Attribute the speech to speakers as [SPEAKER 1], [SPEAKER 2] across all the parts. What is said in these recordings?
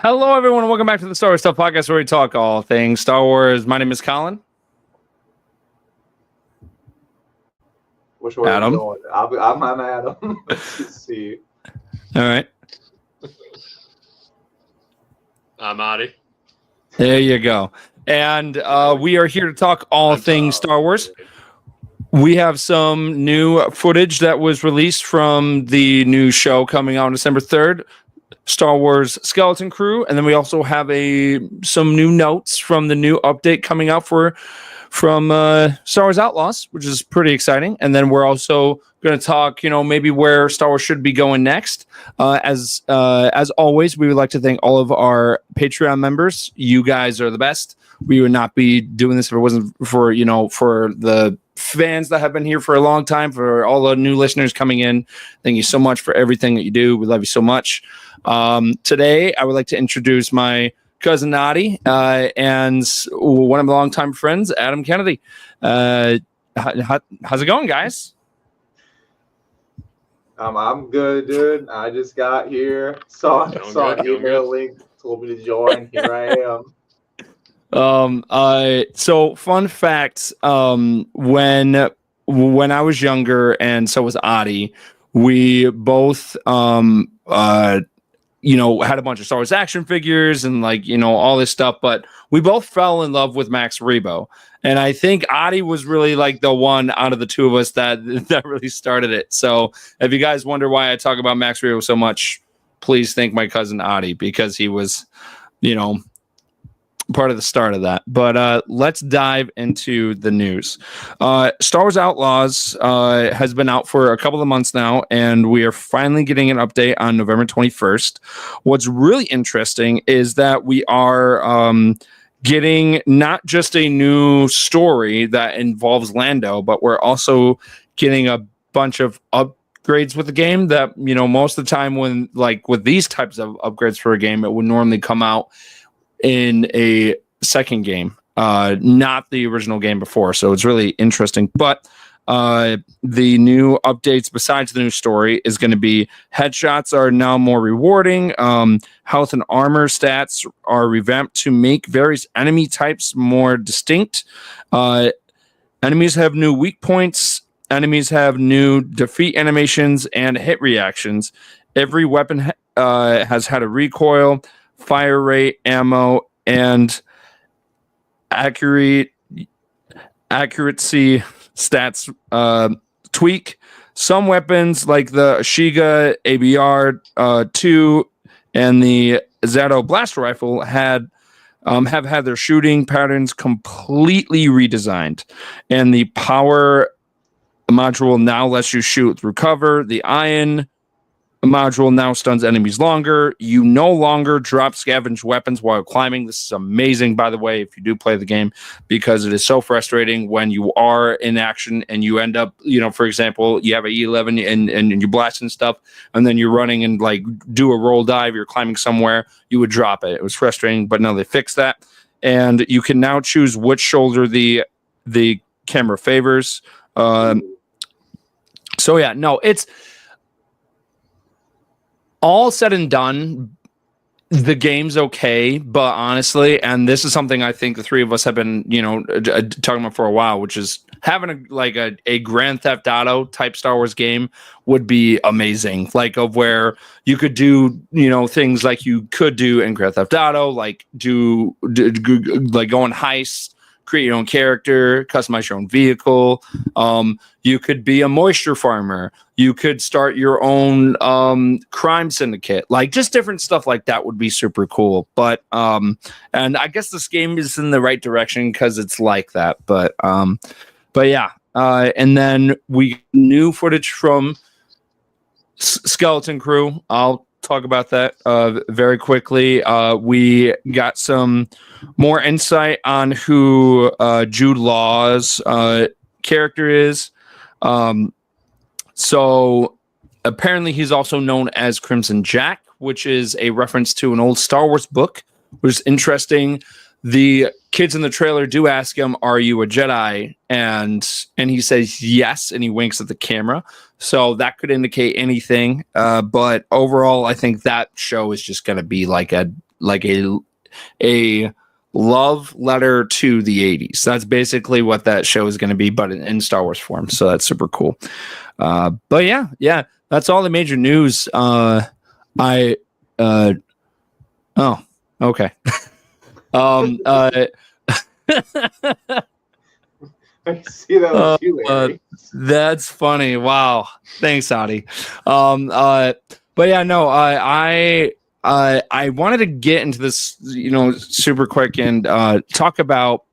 [SPEAKER 1] Hello, everyone, and welcome back to the Star Wars Stuff Podcast, where we talk all things Star Wars. My name is Colin.
[SPEAKER 2] Which way
[SPEAKER 1] Adam.
[SPEAKER 2] are we going? I'm Adam. Let's see.
[SPEAKER 1] All right.
[SPEAKER 3] I'm Adi.
[SPEAKER 1] There you go. And we are here to talk all things Star Wars. We have some new footage that was released from the new show coming out on December 3rd, Star Wars Skeleton Crew. And then we also have some new notes from the new update coming out from Star Wars Outlaws, which is pretty exciting. And then we're also going to talk, maybe where Star Wars should be going next. As always, we would like to thank all of our Patreon members. You guys are the best. We would not be doing this if it wasn't for the fans that have been here for a long time, for all the new listeners coming in. Thank you so much for everything that you do. We love you so much. Today, I would like to introduce my cousin Adi and one of my longtime friends, Adam Kennedy. How's it going, guys?
[SPEAKER 2] I'm good, dude. I just got here. Saw an email link, told me to join. Here I am.
[SPEAKER 1] So fun fact, when I was younger, and so was Adi, we both had a bunch of Star Wars action figures and all this stuff, but we both fell in love with Max Rebo. And I think Adi was really like the one out of the two of us that really started it. So if you guys wonder why I talk about Max Rebo so much, please thank my cousin Adi, because he was, part of the start of that. But let's dive into the news. Star Wars Outlaws has been out for a couple of months now, and we are finally getting an update on November 21st. What's really interesting is that we are getting not just a new story that involves Lando, but we're also getting a bunch of upgrades with the game that, most of the time when with these types of upgrades for a game, it would normally come out in a second game, not the original game before. So it's really interesting. But the new updates besides the new story is going to be headshots are now more rewarding. Health and armor stats are revamped to make various enemy types more distinct. Enemies have new weak points. Enemies have new defeat animations and hit reactions. Every weapon has had a recoil, fire rate, ammo, and accuracy stats tweak. Some weapons like the Shiga ABR-2 and the Zato blaster rifle have had their shooting patterns completely redesigned, and the power module now lets you shoot through cover. The iron module now stuns enemies longer. You no longer drop scavenge weapons while climbing. This is amazing, by the way, if you do play the game, because it is so frustrating when you are in action and you end up, for example, you have an E11 and you're blasting stuff, and then you're running and do a roll dive, you're climbing somewhere, you would drop it. It was frustrating, but no, they fixed that. And you can now choose which shoulder the camera favors. It's all said and done, the game's okay, but honestly, and this is something I think the three of us have been, talking about for a while, which is having a Grand Theft Auto type Star Wars game would be amazing. Of where you could do, things like you could do in Grand Theft Auto, go on heists, create your own character, customize your own vehicle. You could be a moisture farmer. You could start your own crime syndicate. Just different stuff like that would be super cool. But and I guess this game is in the right direction because it's like that. But yeah. And then we new footage from Skeleton Crew. I'll talk about that very quickly. We got some more insight on who Jude Law's character is. So apparently he's also known as Crimson Jack, which is a reference to an old Star Wars book, which is interesting. The kids in the trailer do ask him, "Are you a Jedi?" And he says yes, and he winks at the camera. So that could indicate anything. But overall, I think that show is just going to be like a like a love letter to the 80s. That's basically what that show is going to be, but in Star Wars form. So that's super cool. But yeah, that's all the major news. Oh, okay.
[SPEAKER 2] I see that was you, Aries.
[SPEAKER 1] That's funny. Wow. Thanks, Adi. But yeah, no, I wanted to get into this, super quick and talk about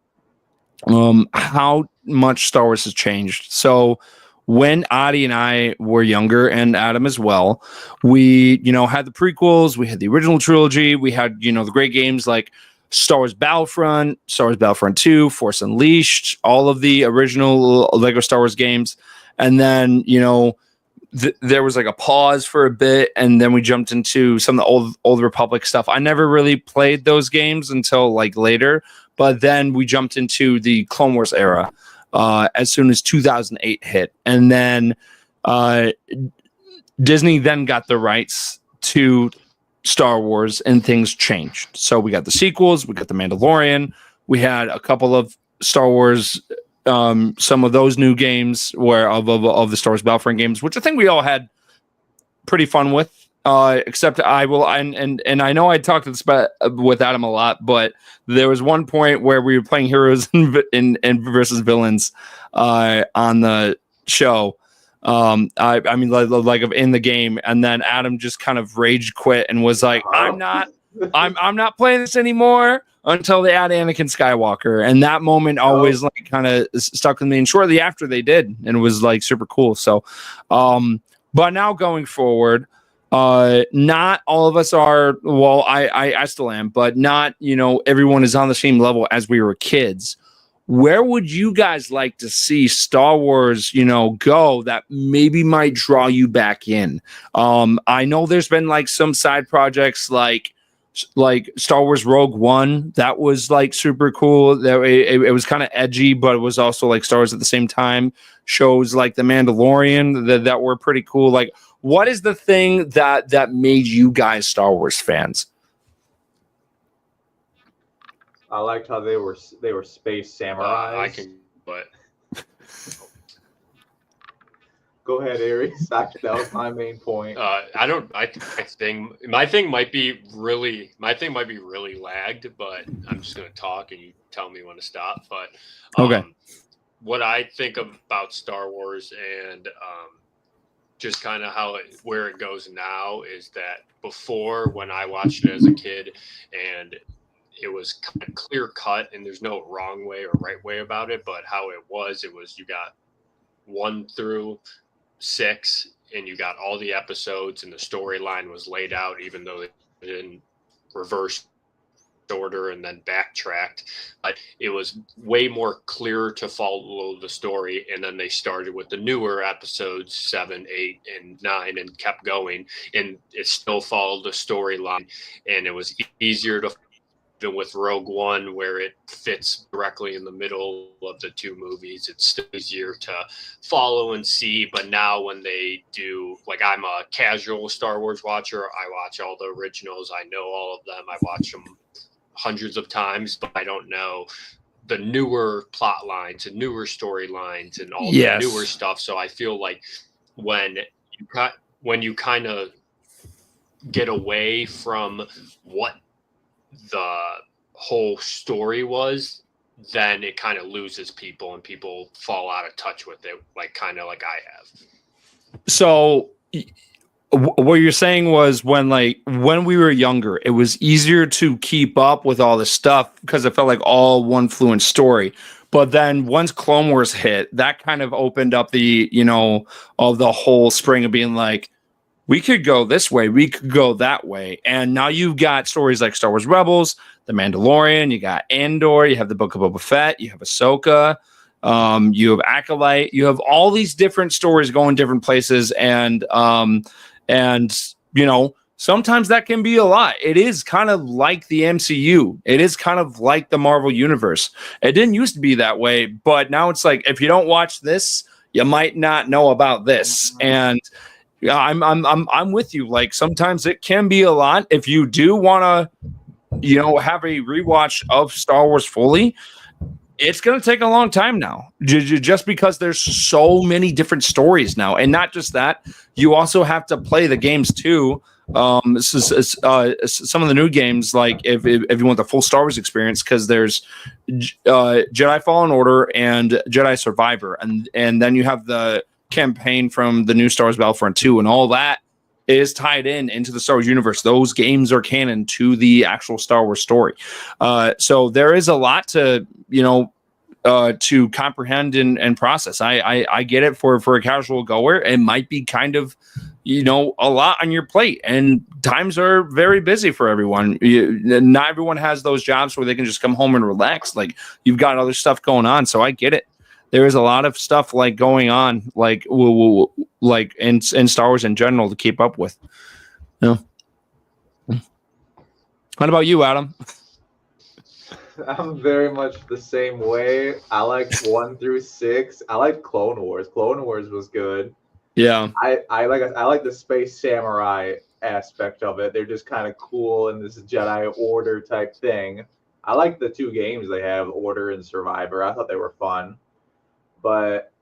[SPEAKER 1] how much Star Wars has changed. So when Adi and I were younger, and Adam as well, we, had the prequels, we had the original trilogy, we had, the great games like Star Wars Battlefront, Star Wars Battlefront 2, Force Unleashed, all of the original Lego Star Wars games. And then, there was like a pause for a bit, and then we jumped into some of the old Republic stuff. I never really played those games until like later, but then we jumped into the Clone Wars era as soon as 2008 hit. And then Disney then got the rights to Star Wars, and things changed. So we got the sequels, we got the Mandalorian, we had a couple of Star Wars, some of those new games where of the Star Wars Battlefront games, which I think we all had pretty fun with. Except I will, and I know I talked with Adam a lot, but there was one point where we were playing heroes and versus villains on the show. I mean, like in the game, and then Adam just kind of rage quit and was like, I'm not playing this anymore until they add Anakin Skywalker. And that moment always like kind of stuck with me. And shortly after they did, and it was like super cool. So, but now going forward, not all of us are, well, I still am, but not, everyone is on the same level as we were kids. Where would you guys like to see Star Wars, go that maybe might draw you back in? I know there's been like some side projects like Star Wars Rogue One. That was like super cool. It was kind of edgy, but it was also like Star Wars at the same time. Shows like The Mandalorian that were pretty cool. Like, what is the thing that made you guys Star Wars fans?
[SPEAKER 2] I liked how they were space samurais.
[SPEAKER 3] I can, but
[SPEAKER 2] go ahead, Aries. That was my main point.
[SPEAKER 3] I think my thing might be really lagged, but I'm just gonna talk and you tell me when to stop. But
[SPEAKER 1] okay,
[SPEAKER 3] what I think about Star Wars and just kind of where it goes now is that before, when I watched it as a kid, and it was kind of clear cut, and there's no wrong way or right way about it, but how it was you got 1 through 6, and you got all the episodes, and the storyline was laid out, even though they didn't reverse order and then backtracked. But it was way more clear to follow the story, and then they started with the newer episodes 7, 8, and 9, and kept going, and it still followed the storyline, and it was easier to, even with Rogue One, where it fits directly in the middle of the two movies, it's still easier to follow and see. But now when they do, like, I'm a casual Star Wars watcher, I watch all the originals, I know all of them, I watch them hundreds of times, but I don't know the newer plot lines and newer storylines and all the newer stuff. So I feel like when you kind of get away from what the whole story was, then it kind of loses people and people fall out of touch with it, like kind of like I have.
[SPEAKER 1] So what you're saying was when we were younger, it was easier to keep up with all this stuff because it felt like all one fluent story. But then once Clone Wars hit, that kind of opened up the, of the whole spring of being like, we could go this way, we could go that way. And now you've got stories like Star Wars Rebels, The Mandalorian, you got Andor, you have the Book of Boba Fett, you have Ahsoka, you have Acolyte, you have all these different stories going different places. And sometimes that can be a lot. It is kind of like the MCU. It is kind of like the Marvel Universe. It didn't used to be that way, but now it's like, if you don't watch this, you might not know about this. And I'm with you. Like, sometimes it can be a lot. If you do want to have a rewatch of Star Wars fully, it's going to take a long time now, just because there's so many different stories now. And not just that, you also have to play the games too. Some of the new games, like if you want the full Star Wars experience, because there's Jedi Fallen Order and Jedi Survivor, and then you have the campaign from the new Star Wars Battlefront 2, and all that is tied into the Star Wars universe. Those games are canon to the actual Star Wars story. So there is a lot to, to comprehend and process. I get it for a casual goer. It might be kind of, a lot on your plate, and times are very busy for everyone. Not everyone has those jobs where they can just come home and relax. Like, you've got other stuff going on. So I get it. There is a lot of stuff like going on, like in Star Wars in general, to keep up with. What about you, Adam?
[SPEAKER 2] I'm very much the same way. I like 1 through 6. I like Clone Wars. Clone Wars was good.
[SPEAKER 1] Yeah.
[SPEAKER 2] I like the space samurai aspect of it. They're just kind of cool in this Jedi Order type thing. I like the 2 games they have, Order and Survivor. I thought they were fun. But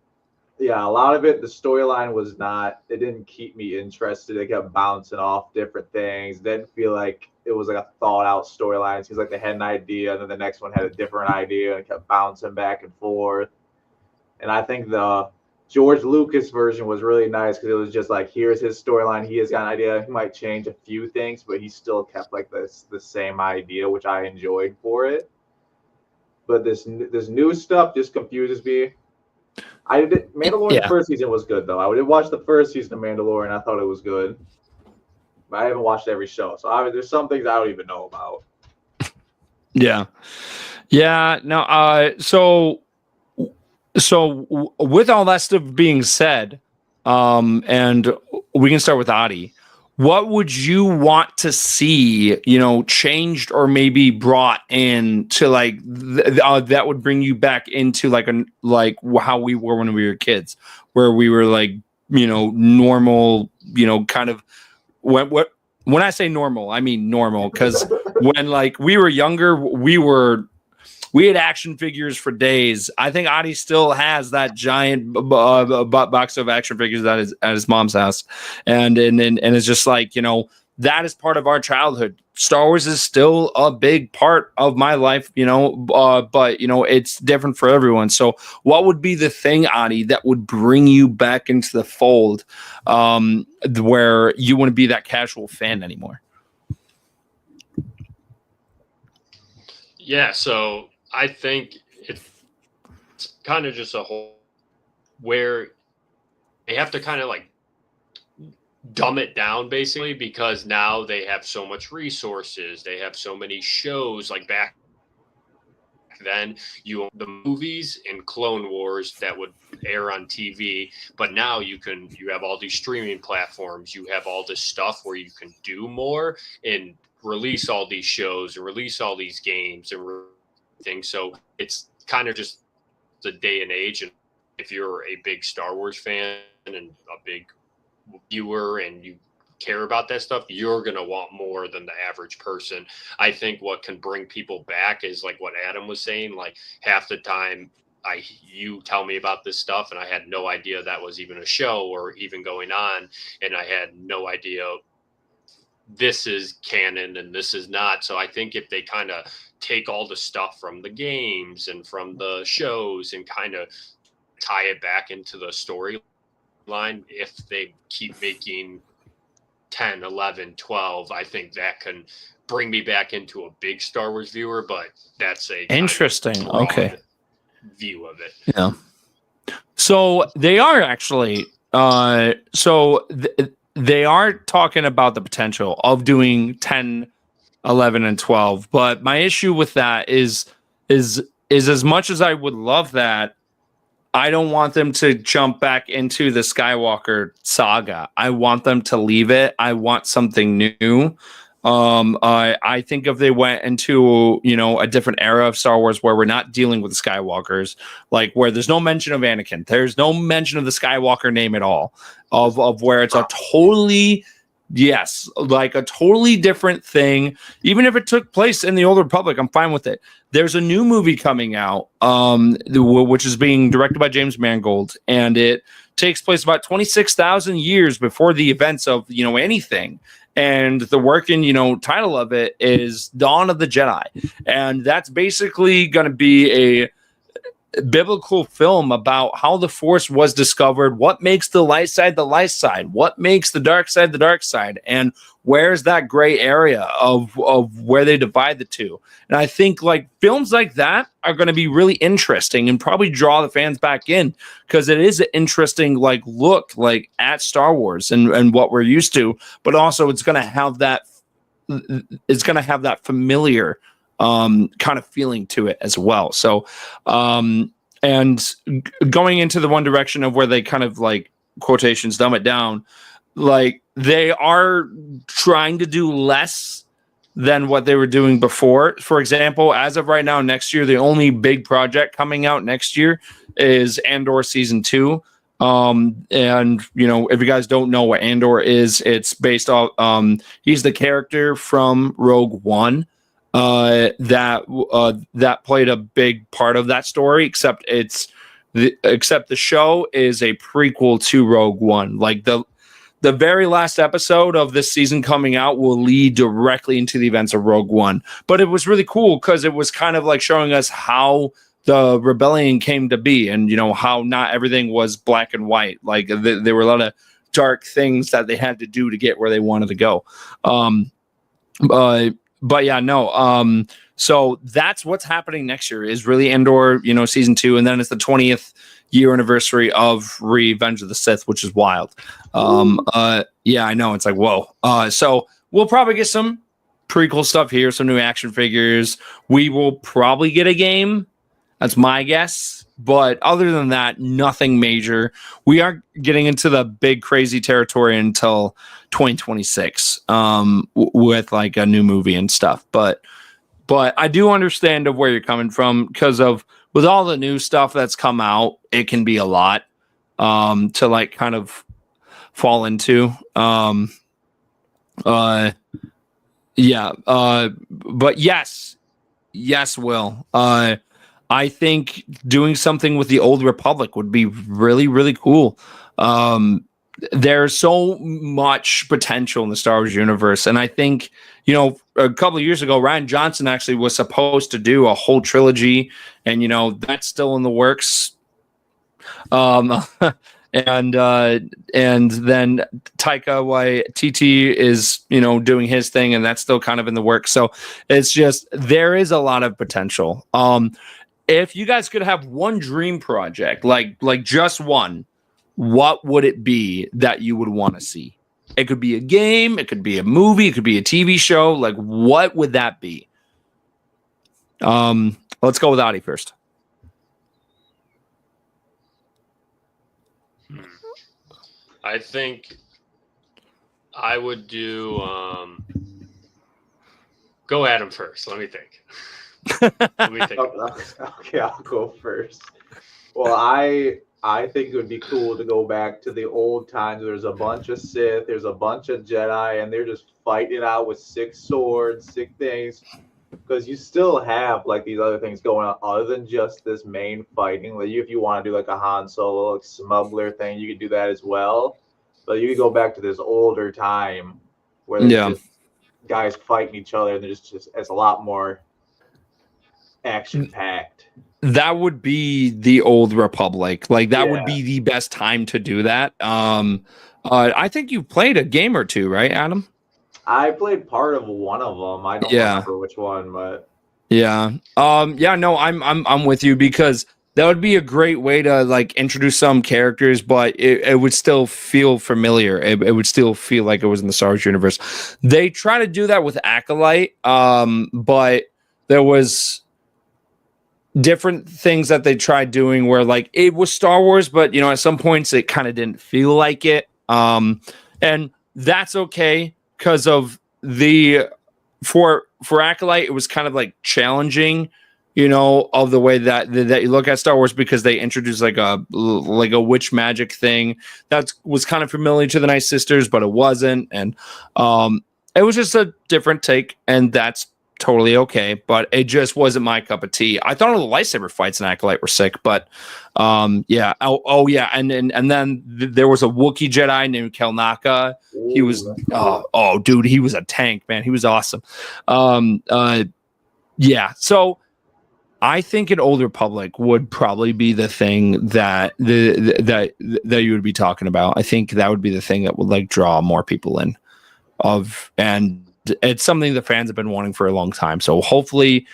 [SPEAKER 2] yeah, a lot of it, the storyline was not, it didn't keep me interested. They kept bouncing off different things. Didn't feel like it was like a thought out storyline. It seems like they had an idea, and then the next one had a different idea, and kept bouncing back and forth. And I think the George Lucas version was really nice, because it was just like, here's his storyline. He has got an idea. He might change a few things, but he still kept like the same idea, which I enjoyed for it. But this new stuff just confuses me. Mandalorian first season was good, though. I did watch the first season of Mandalorian. I thought it was good, but I haven't watched every show, so there's some things I don't even know about.
[SPEAKER 1] Yeah. No. So with all that stuff being said, and we can start with Adi. What would you want to see, changed or maybe brought in to that would bring you back into like how we were when we were kids, where we were normal, kind of when I say normal, I mean normal, because when we were younger, we had action figures for days. I think Adi still has that giant box of action figures at his mom's house, and it's just that is part of our childhood. Star Wars is still a big part of my life, but it's different for everyone. So, what would be the thing, Adi, that would bring you back into the fold, where you wouldn't be that casual fan anymore?
[SPEAKER 3] Yeah, so I think it's kind of just a whole where they have to kind of dumb it down, basically, because now they have so much resources. They have so many shows. Like back then, the movies and Clone Wars that would air on TV, but now you have all these streaming platforms. You have all this stuff where you can do more and release all these shows and release all these games and things. So it's kind of just the day and age. And if you're a big Star Wars fan and a big viewer and you care about that stuff, you're going to want more than the average person. I think what can bring people back is like what Adam was saying, half the time you tell me about this stuff and I had no idea that was even a show or even going on. And I had no idea this is canon and this is not. So I think if they kind of take all the stuff from the games and from the shows and kind of tie it back into the storyline, if they keep making 10, 11, 12, I think that can bring me back into a big Star Wars viewer, but that's a
[SPEAKER 1] interesting
[SPEAKER 3] view of it.
[SPEAKER 1] Yeah. So they are actually they are talking about the potential of doing 10, 11, and 12. But my issue with that is as much as I would love that, I don't want them to jump back into the Skywalker saga. I want them to leave it. I want something new. I think if they went into, a different era of Star Wars where we're not dealing with the Skywalkers, where there's no mention of Anakin, there's no mention of the Skywalker name at all, of where it's a totally Yes, like a totally different thing. Even if it took place in the Old Republic, I'm fine with it. There's a new movie coming out, which is being directed by James Mangold, and it takes place about 26,000 years before the events of anything. And the working title of it is Dawn of the Jedi, and that's basically going to be a biblical film about how the Force was discovered, what makes the light side, what makes the dark side, and where's that gray area of where they divide the two. And I think like films like that are going to be really interesting and probably draw the fans back in, because it is an interesting like look like at Star Wars and what we're used to, but also it's going to have that familiar kind of feeling to it as well. So and going into the one direction of where they kind of like quotations dumb it down, like they are trying to do less than what they were doing before. For example, as of right now, next year, the only big project coming out next year is Andor season 2. And if you guys don't know what Andor is, it's based off he's the character from Rogue One that played a big part of that story, except the show is a prequel to Rogue One. Like the very last episode of this season coming out will lead directly into the events of Rogue One. But it was really cool because it was kind of like showing us how the rebellion came to be, and how not everything was black and white. Like there were a lot of dark things that they had to do to get where they wanted to go. But yeah, no. So that's what's happening next year is really Andor, season 2, and then it's the 20th year anniversary of Revenge of the Sith, which is wild. Yeah, I know. It's like, whoa. So we'll probably get some prequel stuff here, some new action figures. We will probably get a game. That's my guess. But other than that, nothing major. We aren't getting into the big crazy territory until 2026 with like a new movie and stuff. But I do understand of where you're coming from, because with all the new stuff that's come out, it can be a lot to like kind of fall into. But yes, Will. I think doing something with the Old Republic would be really, really cool. There's so much potential in the Star Wars universe. And I think, a couple of years ago, Rian Johnson actually was supposed to do a whole trilogy, and, that's still in the works. And then Taika Waititi is, doing his thing, and that's still kind of in the works. So it's just, there is a lot of potential. If you guys could have one dream project, like just one, what would it be that you would want to see? It could be a game, it could be a movie, it could be a TV show. Like, what would that be? Let's go with Adi first.
[SPEAKER 3] I think I would do go Adam first. Let me think.
[SPEAKER 2] Okay, I'll go first. Well, I think it would be cool to go back to the old times. There's a bunch of Sith, there's a bunch of Jedi, and they're just fighting it out with 6 swords, 6 things. Because you still have like these other things going on other than just this main fighting. Like if you want to do like a Han Solo like smuggler thing, you could do that as well. But you could go back to this older time where there's just guys fighting each other, and there's just it's a lot more action packed.
[SPEAKER 1] That would be the Old Republic. Like that would be the best time to do that. I think you played a game or two, right, Adam?
[SPEAKER 2] I played part of one of them. I don't remember which one, but I'm with you, because that would be a great way to like introduce some characters, but it would still feel familiar. It would still feel like it was in the Star Wars universe. They try to do that with Acolyte, but there was different things that they tried doing where like it was Star Wars, but at some points it kind of didn't feel like it. And that's okay, because of for Acolyte, it was kind of like challenging
[SPEAKER 1] of the way that you look at Star Wars, because they introduced like a witch magic thing that was kind of familiar to the Night Sisters, but it wasn't, and it was just a different take, and that's totally okay. But it just wasn't my cup of tea. I thought all the lightsaber fights in Acolyte were sick, but yeah. Oh yeah, and then there was a Wookiee Jedi named Kelnaka. He was dude, he was a tank, man. He was awesome. Yeah. So I think an Old Republic would probably be the thing that that you would be talking about. I think that would be the thing that would like draw more people in and it's something the fans have been wanting for a long time. So hopefully,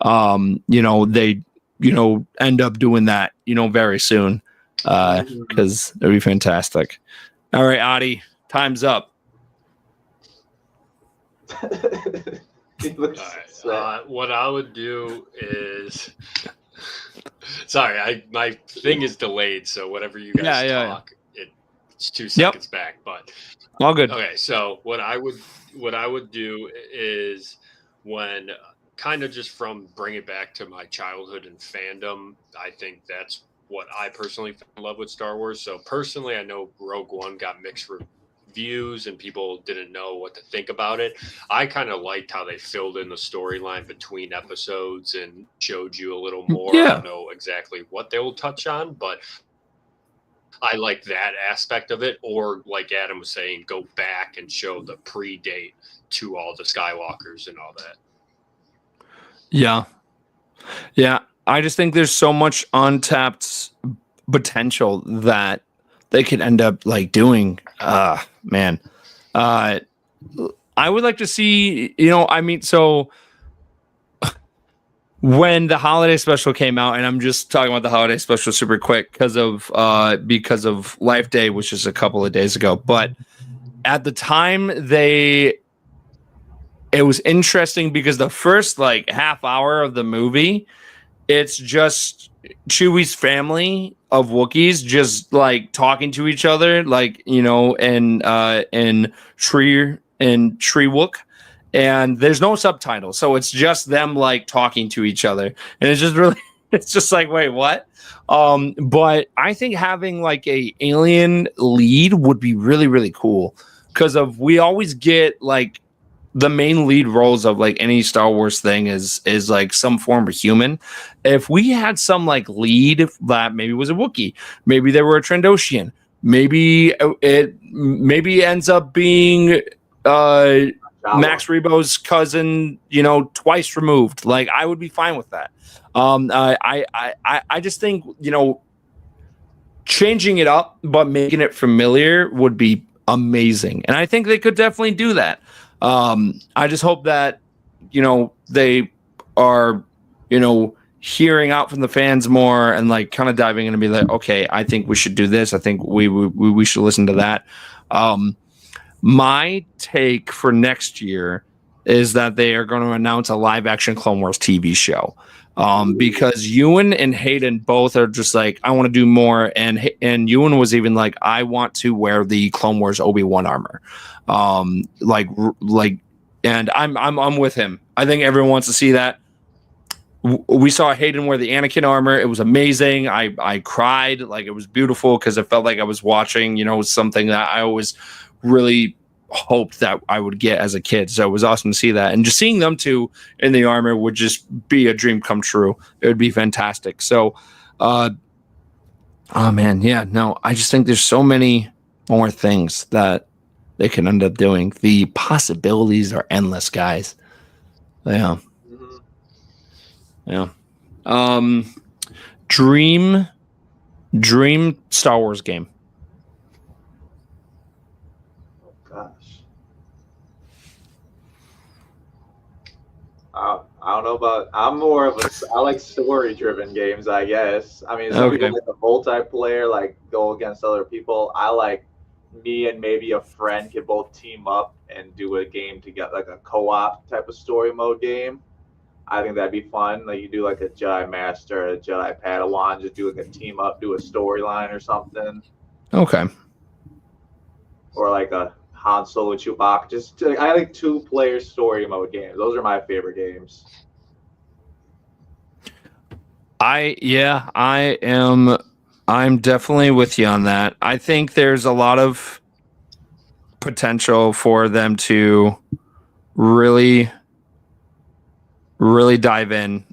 [SPEAKER 1] they, end up doing that, very soon, because it'd be fantastic. All right, Adi, time's up.
[SPEAKER 3] What I would do is, sorry, my thing is delayed, so whatever you guys talk, it's 2 seconds back, but
[SPEAKER 1] all good.
[SPEAKER 3] Okay, so what I would do is, when kind of just from bring it back to my childhood and fandom, I think that's what I personally fell in love with Star Wars. So personally, I know Rogue One got mixed reviews and people didn't know what to think about it. I kind of liked how they filled in the storyline between episodes and showed you a little more. I don't know exactly what they will touch on, but I like that aspect of it. Or like Adam was saying, go back and show the predate to all the Skywalkers and all that. Yeah.
[SPEAKER 1] Yeah. I just think there's so much untapped potential that they could end up like doing. Man. I would like to see, so when the holiday special came out, and I'm just talking about the holiday special super quick because of Life Day, which is a couple of days ago. But at the time, it was interesting because the first like half hour of the movie, it's just Chewie's family of Wookiees just like talking to each other, like in Tree Wook. And there's no subtitles, so it's just them like talking to each other, and it's just really, it's just like, wait, what? But I think having like a alien lead would be really, really cool, because we always get like the main lead roles of like any Star Wars thing is like some form of human. If we had some like lead that maybe was a Wookiee, maybe they were a Trandoshan, maybe it ends up being Max Rebo's cousin, twice removed. Like, I would be fine with that. I just think, changing it up but making it familiar would be amazing, and I think they could definitely do that. I just hope that they are hearing out from the fans more and like kind of diving in and be like, okay, I think we should do this. I think we should listen to that. My take for next year is that they are going to announce a live action Clone Wars TV show. Because Ewan and Hayden both are just like, I want to do more. And Ewan was even like, I want to wear the Clone Wars Obi-Wan armor. And I'm with him. I think everyone wants to see that. We saw Hayden wear the Anakin armor. It was amazing. I cried. Like, it was beautiful because it felt like I was watching, something that I always really hoped that I would get as a kid. So it was awesome to see that. And just seeing them two in the armor would just be a dream come true. It would be fantastic. So, oh man, yeah, no, I just think there's so many more things that they can end up doing. The possibilities are endless, guys. Yeah. Yeah. Dream Star Wars game.
[SPEAKER 2] I don't know about. I like story-driven games, I guess. I mean, some people like the multiplayer, like go against other people. I like me and maybe a friend could both team up and do a game to get like a co-op type of story mode game. I think that'd be fun. Like, you do like a Jedi Master, a Jedi Padawan, just do like a team up, do a storyline or something.
[SPEAKER 1] Okay.
[SPEAKER 2] Or like a Han Solo Chewbacca. I like 2-player story mode games. Those are my favorite games.
[SPEAKER 1] I am. I'm definitely with you on that. I think there's a lot of potential for them to really, really dive in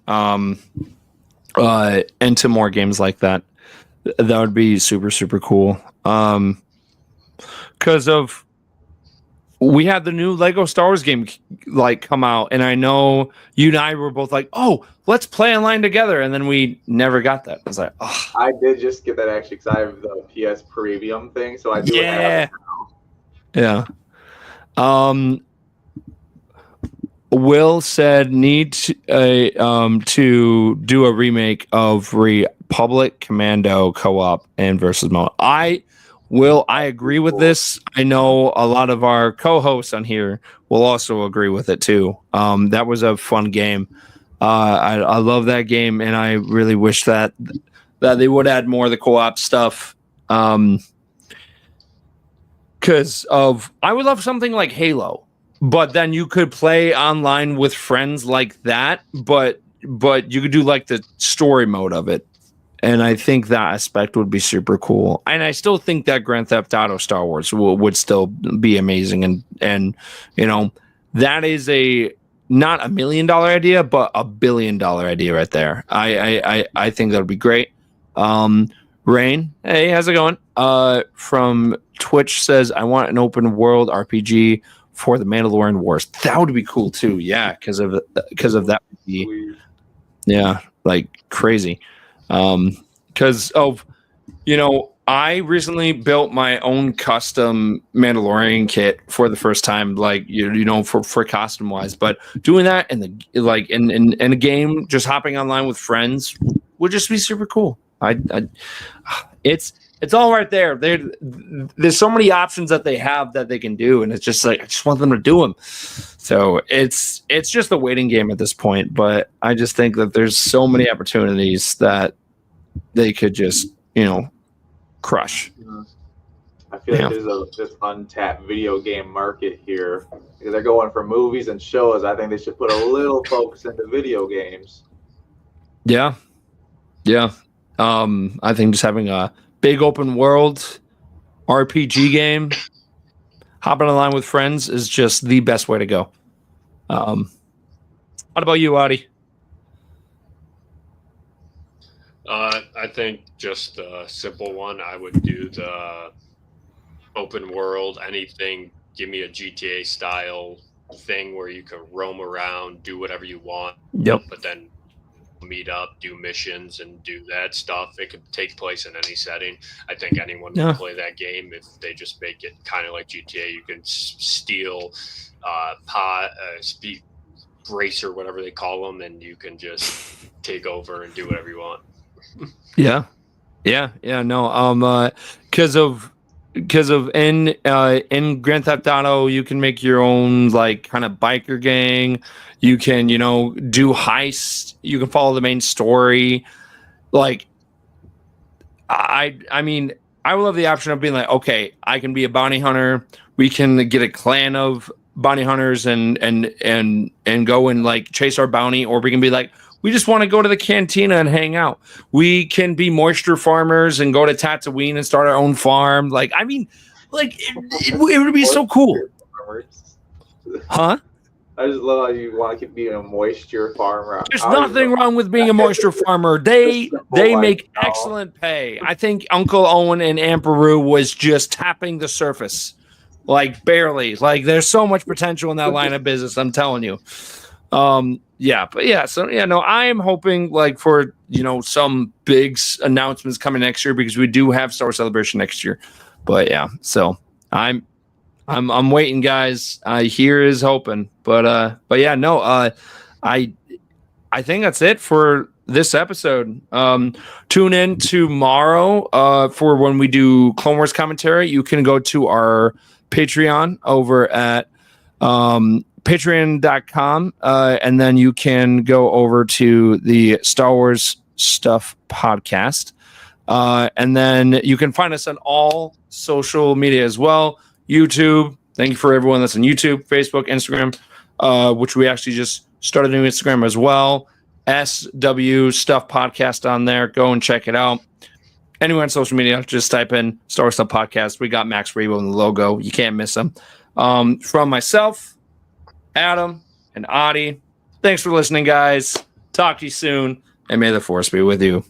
[SPEAKER 1] into more games like that. That would be super, super cool. Because of we had the new Lego Star Wars game like come out, and I know you and I were both like, "Oh, let's play online together," and then we never got that. I was like, "Oh,
[SPEAKER 2] I did just get that actually because I have the PS Premium thing, so I do have.
[SPEAKER 1] yeah." Will said need to do a remake of Republic Commando co-op and versus mode. I agree with this. I know a lot of our co-hosts on here will also agree with it too. That was a fun game. I love that game, and I really wish that they would add more of the co-op stuff. Because I would love something like Halo, but then you could play online with friends like that. But you could do like the story mode of it. And I think that aspect would be super cool. And I still think that Grand Theft Auto Star Wars would still be amazing. And that is not $1 million idea, but $1 billion idea right there. I think that would be great. Rain, hey, how's it going? From Twitch says, I want an open world RPG for the Mandalorian Wars. That would be cool too. Yeah, because of that would be, yeah, like crazy. Because of, I recently built my own custom Mandalorian kit for the first time, like for costume wise. But doing that in a game, just hopping online with friends would just be super cool. It's all right there. There's so many options that they have that they can do, and it's just like I just want them to do them. So it's just a waiting game at this point. But I just think that there's so many opportunities that they could just crush.
[SPEAKER 2] I feel like there's this untapped video game market here because they're going for movies and shows. I think they should put a little focus into video games.
[SPEAKER 1] Yeah. I think just having a big open world RPG game, hopping online with friends is just the best way to go. What about you, Adi?
[SPEAKER 3] I think just a simple one. I would do the open world, anything. Give me a GTA style thing where you can roam around, do whatever you want.
[SPEAKER 1] Yep.
[SPEAKER 3] But then meet up, do missions, and do that stuff. It could take place in any setting. I think anyone can play that game if they just make it kind of like GTA. You can steal speed racer, whatever they call them, and you can just take over and do whatever you want.
[SPEAKER 1] Yeah. No. Because of in Grand Theft Auto, you can make your own like kind of biker gang. You can do heists. You can follow the main story. Like, I mean, I would love the option of being like, okay, I can be a bounty hunter. We can get a clan of bounty hunters and go and like chase our bounty, or we can be like, we just want to go to the cantina and hang out. We can be moisture farmers and go to Tatooine and start our own farm. Like, I mean, like it would be so cool. Huh?
[SPEAKER 2] I just love how you want to keep being a moisture farmer.
[SPEAKER 1] There's nothing wrong with being a moisture farmer. They make excellent pay. I think Uncle Owen and Aunt Beru was just tapping the surface, like barely. Like there's so much potential in that line of business. I'm telling you. I am hoping like for some big announcements coming next year because we do have Star Wars Celebration next year. But yeah, so I'm waiting, guys. Here is hoping, but yeah, no. I think that's it for this episode. Tune in tomorrow for when we do Clone Wars commentary. You can go to our Patreon over at patreon.com and then you can go over to the Star Wars Stuff podcast, and then you can find us on all social media as well. YouTube, thank you for everyone that's on YouTube, Facebook, Instagram, which we actually just started a new Instagram as well, SW Stuff Podcast on there. Go and check it out. Anywhere on social media, just type in Star Wars Stuff Podcast. We got Max Rebo in the logo. You can't miss him. From myself, Adam, and Adi, thanks for listening, guys. Talk to you soon, and may the Force be with you.